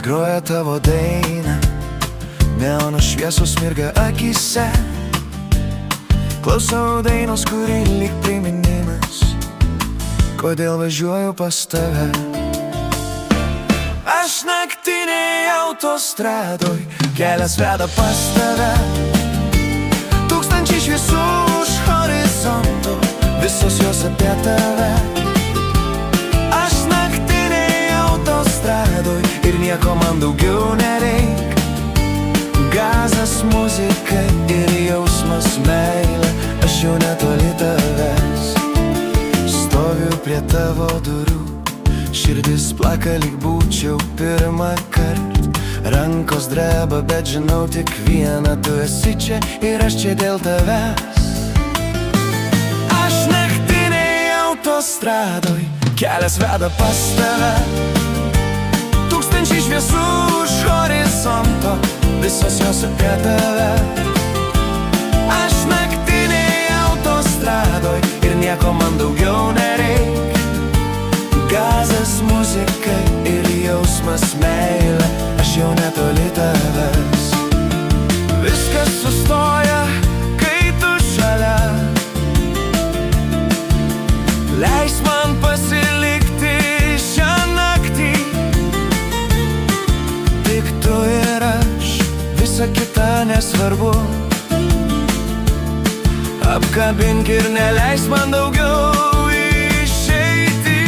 Radijas groja tavo dainą, neono šviesos mirga akise. Klausau dainos, kuri lyg priminimas, kodėl važiuoju pas tave. Aš naktinėj autostradoj, kelias veda pas tave. Tūkstančiai šviesų už horizonto, visos jos apie tave. Aš naktinėj autostradoj ir nieko man daugiau nereik. Gazas, muzika ir jausmas meilė, aš jau netoli tavęs. Stoviu prie tavo durų, širdis plaka lyg būčiau pirmą kart. Rankos dreba, bet žinau tik vieną, tu esi čia ir aš čia dėl tavęs. Aš naktinėj autostradoj, kelias veda pas tave. Tūkstančiai šviesų už horizonto, visos jos apie tave. Aš naktinėj autostradoj ir nieko man daugiau nereik. Gazas, muzika ir jausmas meilė, aš jau netoli tavęs. Viskas sustoja, kai tu šalia. Leis man pasilikti šią naktį. Tik tu ir aš, visa kita nesvarbu. Apkabink ir neleis man daugiau išeiti.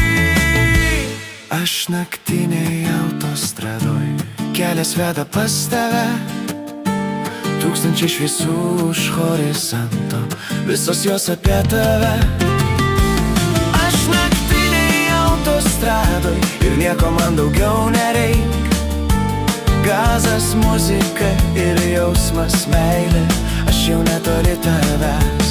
Aš naktinėj autostradoj, kelias veda pas tave. Tūkstančiai šviesų už horizonto, visos jos apie tave. Aš naktinėj autostradoj ir nieko man daugiau nereik. Gazas, muzika ir jausmas meilė, aš jau netoli tavęs.